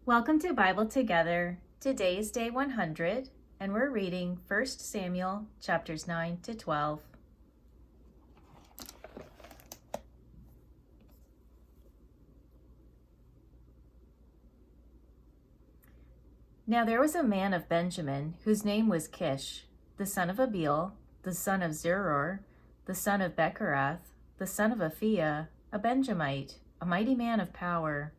Welcome to Bible Together. Today's day 100, and we're reading 1 Samuel chapters 9 to 12. Now there was a man of Benjamin whose name was Kish, the son of Abiel, the son of Zeror, the son of Bechorath, the son of Aphiah, a Benjamite, a mighty man of power.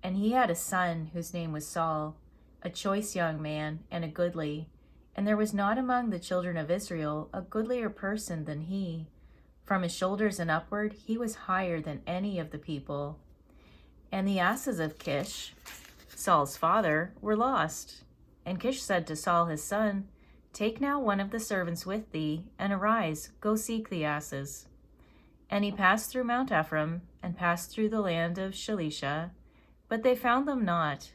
And he had a son whose name was Saul, a choice young man and a goodly. And there was not among the children of Israel a goodlier person than he. From his shoulders and upward he was higher than any of the people. And the asses of Kish, Saul's father, were lost. And Kish said to Saul his son, "Take now one of the servants with thee, and arise, go seek the asses." And he passed through Mount Ephraim, and passed through the land of Shalisha, but they found them not.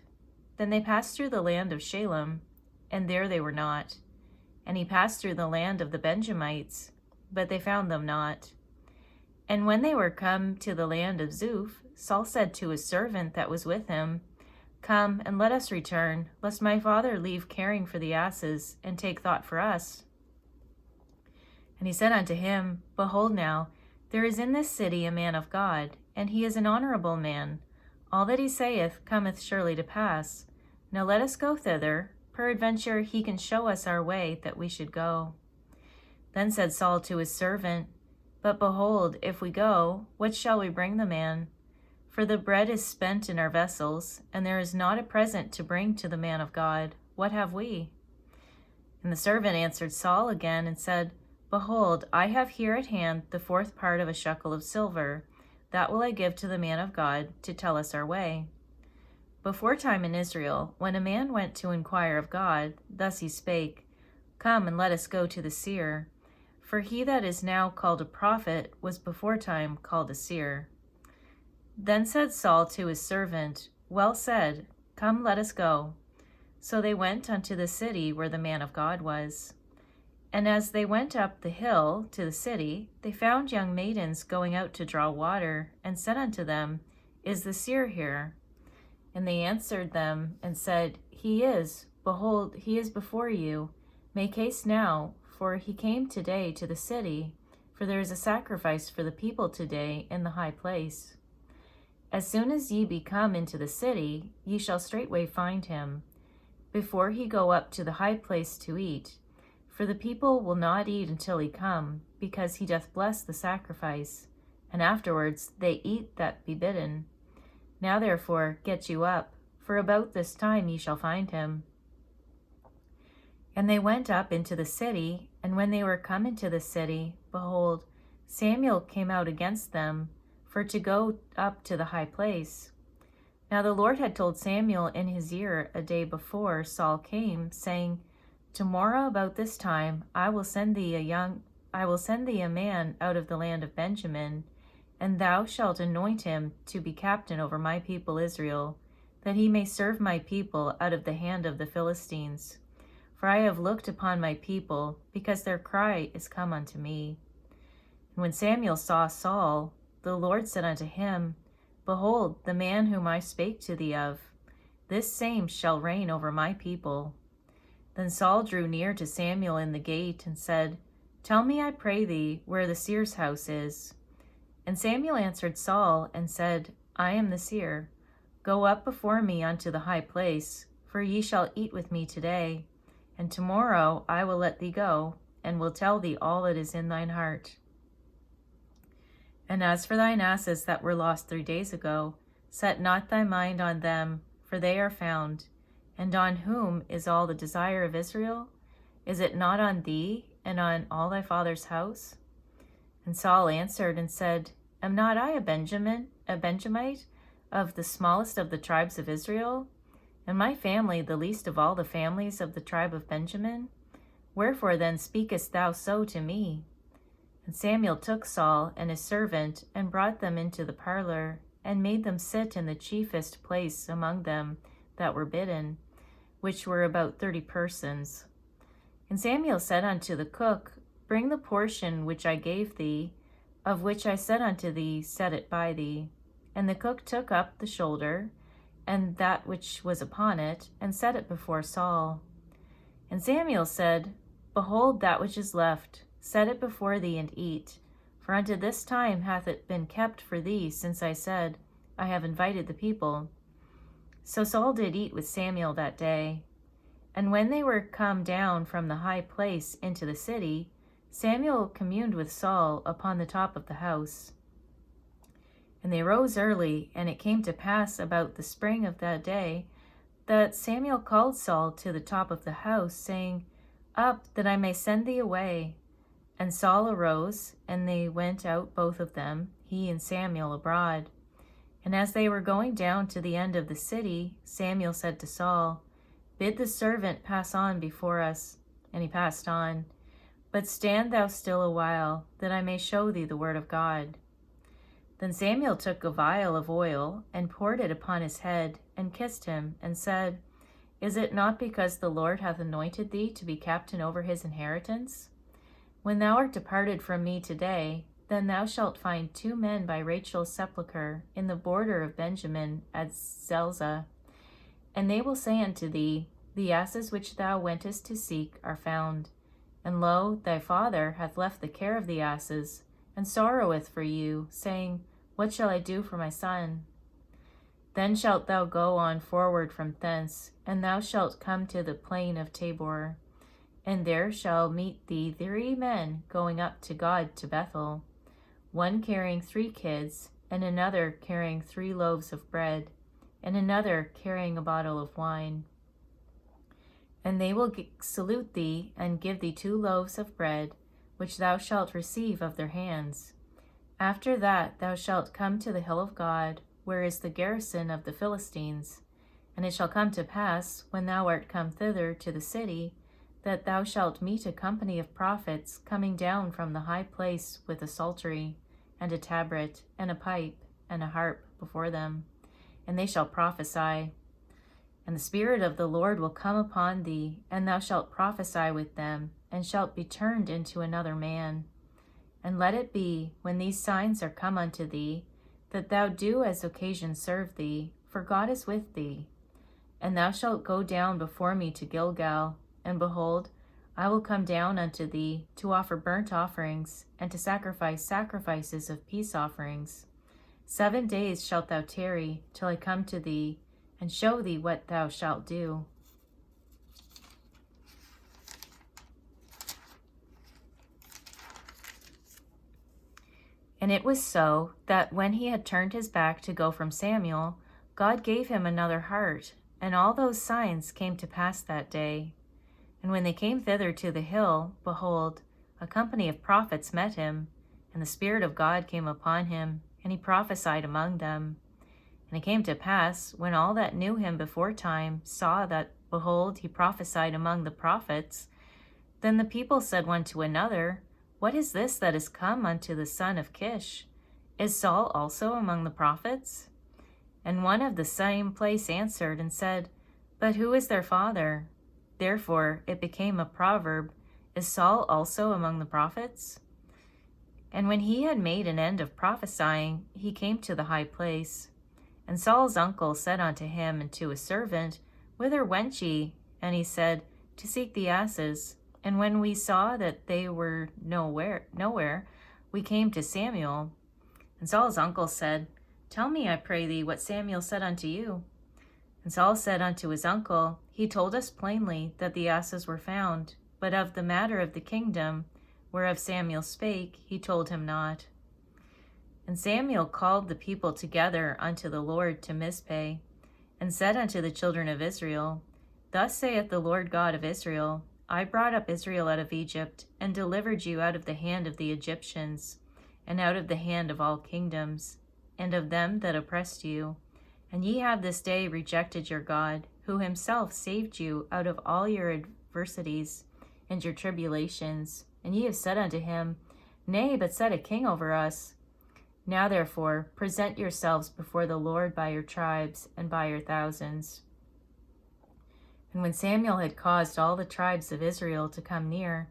Then they passed through the land of Shalem, and there they were not. And he passed through the land of the Benjamites, but they found them not. And when they were come to the land of Zuph, Saul said to his servant that was with him, "Come, and let us return, lest my father leave caring for the asses, and take thought for us." And he said unto him, "Behold now, there is in this city a man of God, and he is an honorable man. All that he saith cometh surely to pass. Now let us go thither. Peradventure he can show us our way that we should go." Then said Saul to his servant, "But behold, if we go, what shall we bring the man? For the bread is spent in our vessels, and there is not a present to bring to the man of God. What have we?" And the servant answered Saul again and said, "Behold, I have here at hand the fourth part of a shekel of silver. That will I give to the man of God to tell us our way." Beforetime in Israel, when a man went to inquire of God, thus he spake, "Come and let us go to the seer." For he that is now called a prophet was beforetime called a seer. Then said Saul to his servant, "Well said, come let us go." So they went unto the city where the man of God was. And as they went up the hill to the city, they found young maidens going out to draw water, and said unto them, "Is the seer here?" And they answered them and said, "He is. Behold, he is before you. Make haste now, for he came today to the city, for there is a sacrifice for the people today in the high place. As soon as ye be come into the city, ye shall straightway find him, before he go up to the high place to eat. For the people will not eat until he come, because he doth bless the sacrifice, and afterwards they eat that be bidden. Now therefore get you up, for about this time ye shall find him." And they went up into the city, and when they were come into the city, behold, Samuel came out against them, for to go up to the high place. Now the Lord had told Samuel in his ear a day before Saul came, saying, "Tomorrow about this time I will send thee a man out of the land of Benjamin, and thou shalt anoint him to be captain over my people Israel, that he may serve my people out of the hand of the Philistines. For I have looked upon my people, because their cry is come unto me." And when Samuel saw Saul, the Lord said unto him, "Behold, the man whom I spake to thee of, this same shall reign over my people." Then Saul drew near to Samuel in the gate, and said, "Tell me, I pray thee, where the seer's house is." And Samuel answered Saul, and said, "I am the seer. Go up before me unto the high place, for ye shall eat with me today, and tomorrow I will let thee go, and will tell thee all that is in thine heart. And as for thine asses that were lost 3 days ago, set not thy mind on them, for they are found. And on whom is all the desire of Israel? Is it not on thee, and on all thy father's house?" And Saul answered and said, "Am not I a Benjamite, of the smallest of the tribes of Israel? And my family the least of all the families of the tribe of Benjamin? Wherefore then speakest thou so to me?" And Samuel took Saul and his servant, and brought them into the parlor, and made them sit in the chiefest place among them that were bidden, which were about 30 persons. And Samuel said unto the cook, "Bring the portion which I gave thee, of which I said unto thee, set it by thee." And the cook took up the shoulder, and that which was upon it, and set it before Saul. And Samuel said, Behold, that which is left, set it before thee, and eat. For unto this time hath it been kept for thee, since I said, I have invited the people. So Saul did eat with Samuel that day. And when they were come down from the high place into the city, Samuel communed with Saul upon the top of the house. And they rose early, and it came to pass about the spring of that day, that Samuel called Saul to the top of the house, saying, Up, that I may send thee away. And Saul arose, and they went out both of them, he and Samuel, abroad. And as they were going down to the end of the city, Samuel said to Saul, Bid the servant pass on before us. And he passed on. But stand thou still a while, that I may show thee the word of God. Then Samuel took a vial of oil, and poured it upon his head, and kissed him, and said, Is it not because the Lord hath anointed thee to be captain over his inheritance? When thou art departed from me today, then thou shalt find 2 men by Rachel's sepulchre in the border of Benjamin at Zelzah. And they will say unto thee, The asses which thou wentest to seek are found. And lo, thy father hath left the care of the asses, and sorroweth for you, saying, What shall I do for my son? Then shalt thou go on forward from thence, and thou shalt come to the plain of Tabor. And there shall meet thee 3 men going up to God to Bethel, one carrying 3 kids, and another carrying 3 loaves of bread, and another carrying a bottle of wine. And they will salute thee, and give thee 2 loaves of bread, which thou shalt receive of their hands. After that thou shalt come to the hill of God, where is the garrison of the Philistines. And it shall come to pass, when thou art come thither to the city, that thou shalt meet a company of prophets coming down from the high place with a psaltery, and a tabret, and a pipe, and a harp before them. And they shall prophesy. And the Spirit of the Lord will come upon thee, and thou shalt prophesy with them, and shalt be turned into another man. And let it be, when these signs are come unto thee, that thou do as occasion serve thee, for God is with thee. And thou shalt go down before me to Gilgal, and behold, I will come down unto thee to offer burnt offerings, and to sacrifice sacrifices of peace offerings. 7 days shalt thou tarry, till I come to thee, and show thee what thou shalt do. And it was so, that when he had turned his back to go from Samuel, God gave him another heart, and all those signs came to pass that day. And when they came thither to the hill, behold, a company of prophets met him, and the Spirit of God came upon him, and he prophesied among them. And it came to pass, when all that knew him beforetime saw that, behold, he prophesied among the prophets, then the people said one to another, What is this that is come unto the son of Kish? Is Saul also among the prophets? And one of the same place answered and said, But who is their father? Therefore it became a proverb, Is Saul also among the prophets? And when he had made an end of prophesying, he came to the high place. And Saul's uncle said unto him and to his servant, Whither went ye? And he said, To seek the asses. And when we saw that they were nowhere, we came to Samuel. And Saul's uncle said, Tell me, I pray thee, what Samuel said unto you. And Saul said unto his uncle, He told us plainly that the asses were found, but of the matter of the kingdom, whereof Samuel spake, he told him not. And Samuel called the people together unto the Lord to Mizpeh, and said unto the children of Israel, Thus saith the Lord God of Israel, I brought up Israel out of Egypt, and delivered you out of the hand of the Egyptians, and out of the hand of all kingdoms, and of them that oppressed you. And ye have this day rejected your God, who himself saved you out of all your adversities and your tribulations. And ye have said unto him, Nay, but set a king over us. Now therefore present yourselves before the Lord by your tribes and by your thousands. And when Samuel had caused all the tribes of Israel to come near,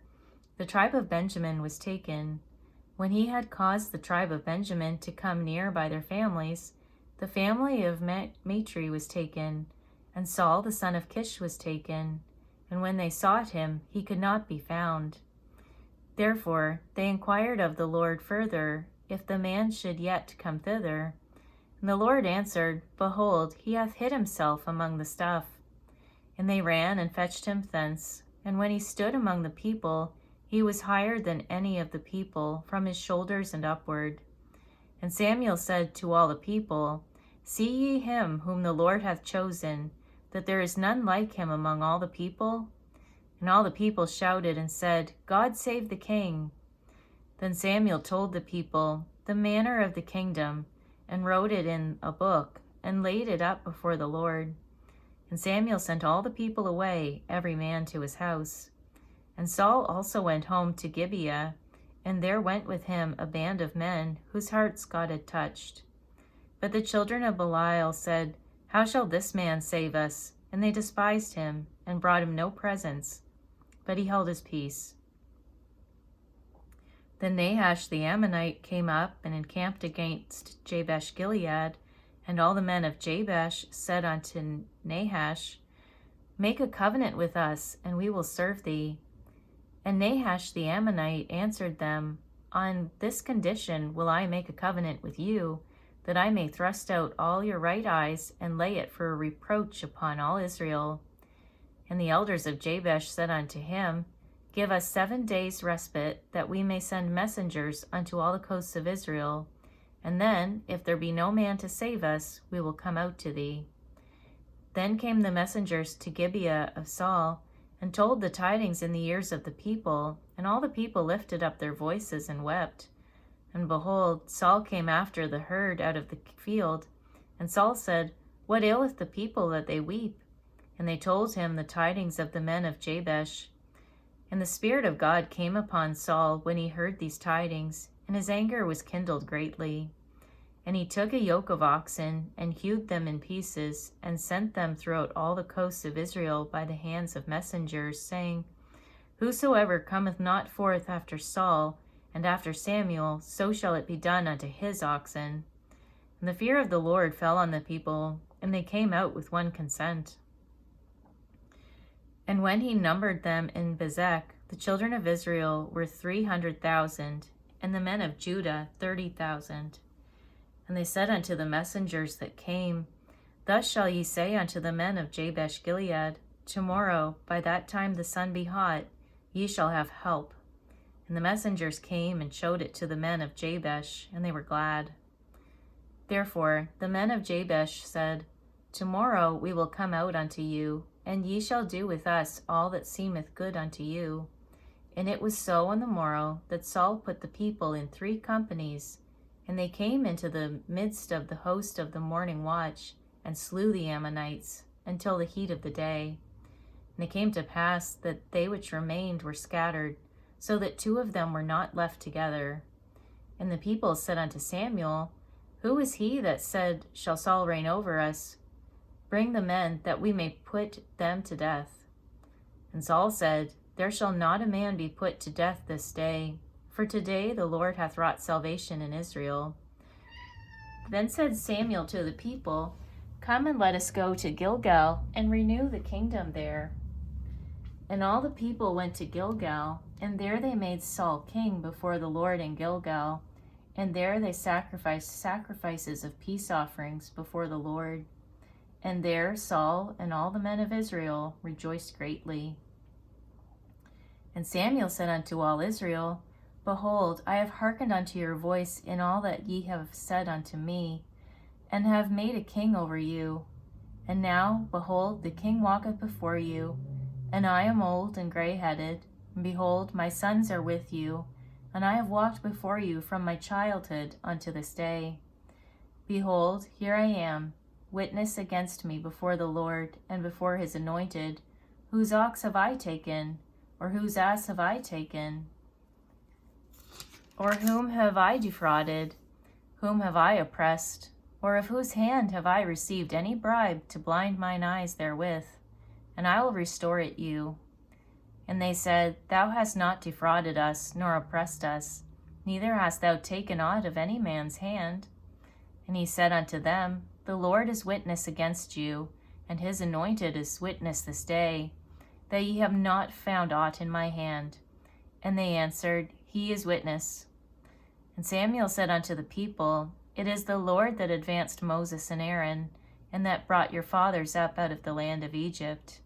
the tribe of Benjamin was taken. When he had caused the tribe of Benjamin to come near by their families, the family of Matri was taken, and Saul the son of Kish was taken. And when they sought him, he could not be found. Therefore they inquired of the Lord further, if the man should yet come thither. And the Lord answered, Behold, he hath hid himself among the stuff. And they ran and fetched him thence. And when he stood among the people, he was higher than any of the people, from his shoulders and upward. And Samuel said to all the people, See ye him whom the Lord hath chosen, that there is none like him among all the people? And all the people shouted and said, God save the king. Then Samuel told the people the manner of the kingdom, and wrote it in a book, and laid it up before the Lord. And Samuel sent all the people away, every man to his house. And Saul also went home to Gibeah, and there went with him a band of men, whose hearts God had touched. But the children of Belial said, How shall this man save us? And they despised him, and brought him no presents. But he held his peace. Then Nahash the Ammonite came up and encamped against Jabesh Gilead, and all the men of Jabesh said unto Nahash, Make a covenant with us, and we will serve thee. And Nahash the Ammonite answered them, On this condition will I make a covenant with you, that I may thrust out all your right eyes, and lay it for a reproach upon all Israel. And the elders of Jabesh said unto him, Give us 7 days' respite, that we may send messengers unto all the coasts of Israel. And then, if there be no man to save us, we will come out to thee. Then came the messengers to Gibeah of Saul, and told the tidings in the ears of the people. And all the people lifted up their voices and wept. And behold, Saul came after the herd out of the field. And Saul said, What aileth the people that they weep? And they told him the tidings of the men of Jabesh. And the Spirit of God came upon Saul when he heard these tidings, and his anger was kindled greatly. And he took a yoke of oxen, and hewed them in pieces, and sent them throughout all the coasts of Israel by the hands of messengers, saying, Whosoever cometh not forth after Saul, and after Samuel, so shall it be done unto his oxen. And the fear of the Lord fell on the people, and they came out with one consent. And when he numbered them in Bezek, the children of Israel were 300,000, and the men of Judah 30,000. And they said unto the messengers that came, Thus shall ye say unto the men of Jabesh Gilead, Tomorrow, by that time the sun be hot, ye shall have help. And the messengers came and showed it to the men of Jabesh, and they were glad. Therefore the men of Jabesh said, Tomorrow we will come out unto you, and ye shall do with us all that seemeth good unto you. And it was so on the morrow that Saul put the people in 3 companies, and they came into the midst of the host of the morning watch, and slew the Ammonites until the heat of the day. And it came to pass that they which remained were scattered, so that 2 of them were not left together. And the people said unto Samuel, Who is he that said, Shall Saul reign over us? Bring the men, that we may put them to death. And Saul said, There shall not a man be put to death this day, for today the Lord hath wrought salvation in Israel. Then said Samuel to the people, Come and let us go to Gilgal, and renew the kingdom there. And all the people went to Gilgal, and there they made Saul king before the Lord in Gilgal, and there they sacrificed sacrifices of peace offerings before the Lord. And there Saul and all the men of Israel rejoiced greatly. And Samuel said unto all Israel, Behold, I have hearkened unto your voice in all that ye have said unto me, and have made a king over you. And now, behold, the king walketh before you, and I am old and grey-headed, and behold, my sons are with you, and I have walked before you from my childhood unto this day. Behold, here I am, witness against me before the Lord and before his anointed. Whose ox have I taken, or whose ass have I taken? Or whom have I defrauded? Whom have I oppressed? Or of whose hand have I received any bribe to blind mine eyes therewith? And I will restore it you. And they said, Thou hast not defrauded us, nor oppressed us, neither hast thou taken aught of any man's hand. And he said unto them, the Lord is witness against you, and his anointed is witness this day, that ye have not found aught in my hand. And they answered, He is witness. And Samuel said unto the people, It is the Lord that advanced Moses and Aaron, and that brought your fathers up out of the land of Egypt.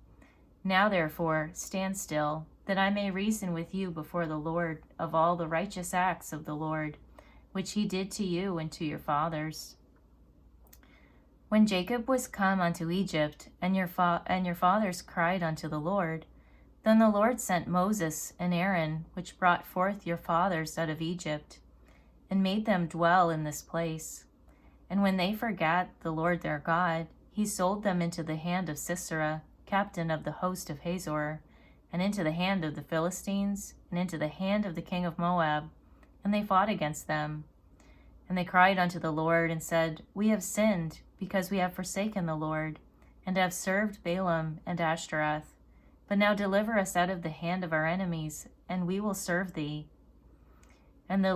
Now therefore stand still, that I may reason with you before the Lord of all the righteous acts of the Lord, which he did to you and to your fathers. When Jacob was come unto Egypt, and your fathers cried unto the Lord, then the Lord sent Moses and Aaron, which brought forth your fathers out of Egypt, and made them dwell in this place. And when they forgat the Lord their God, he sold them into the hand of Sisera, captain of the host of Hazor, and into the hand of the Philistines, and into the hand of the king of Moab, and they fought against them. And they cried unto the Lord, and said, We have sinned, because we have forsaken the Lord, and have served Balaam and Ashtoreth. But now deliver us out of the hand of our enemies, and we will serve thee. And the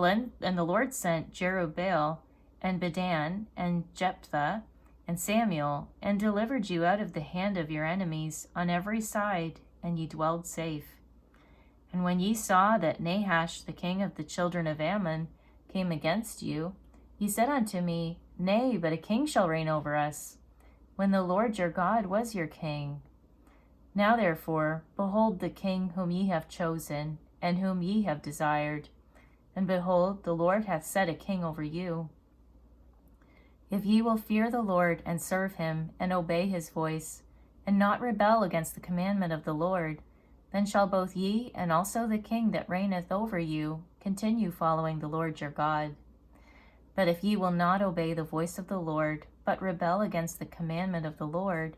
Lord sent Jerubbaal, and Bedan, and Jephthah, and Samuel, and delivered you out of the hand of your enemies on every side, and ye dwelled safe. And when ye saw that Nahash, the king of the children of Ammon, came against you, ye said unto me, Nay, but a king shall reign over us, when the Lord your God was your king. Now therefore, behold the king whom ye have chosen, and whom ye have desired. And behold, the Lord hath set a king over you. If ye will fear the Lord, and serve him, and obey his voice, and not rebel against the commandment of the Lord, then shall both ye and also the king that reigneth over you continue following the Lord your God. But if ye will not obey the voice of the Lord, but rebel against the commandment of the Lord,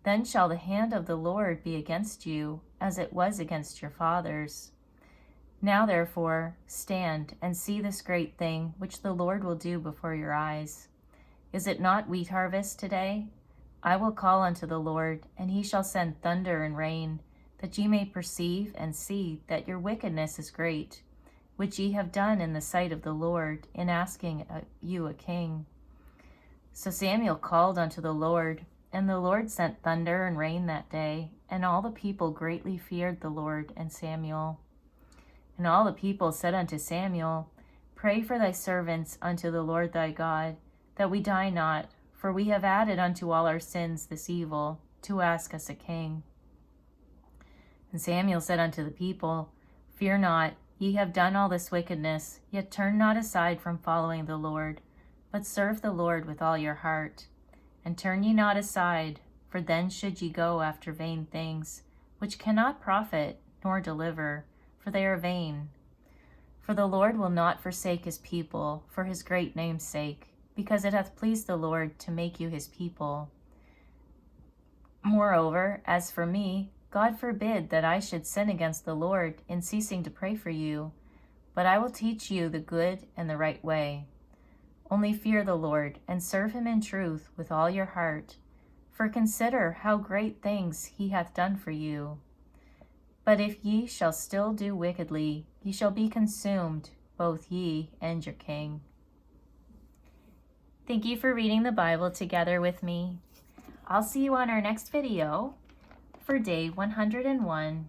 then shall the hand of the Lord be against you, as it was against your fathers. Now therefore stand and see this great thing which the Lord will do before your eyes. Is it not wheat harvest today? I will call unto the Lord, and he shall send thunder and rain, that ye may perceive and see that your wickedness is great, which ye have done in the sight of the Lord, in asking you a king. So Samuel called unto the Lord, and the Lord sent thunder and rain that day, and all the people greatly feared the Lord and Samuel. And all the people said unto Samuel, Pray for thy servants unto the Lord thy God, that we die not, for we have added unto all our sins this evil, to ask us a king. And Samuel said unto the people, Fear not, ye have done all this wickedness, yet turn not aside from following the Lord, but serve the Lord with all your heart. And turn ye not aside, for then should ye go after vain things, which cannot profit nor deliver, for they are vain. For the Lord will not forsake his people for his great name's sake, because it hath pleased the Lord to make you his people. Moreover, as for me, God forbid that I should sin against the Lord in ceasing to pray for you, but I will teach you the good and the right way. Only fear the Lord, and serve him in truth with all your heart, for consider how great things he hath done for you. But if ye shall still do wickedly, ye shall be consumed, both ye and your king. Thank you for reading the Bible together with me. I'll see you on our next video for day 101.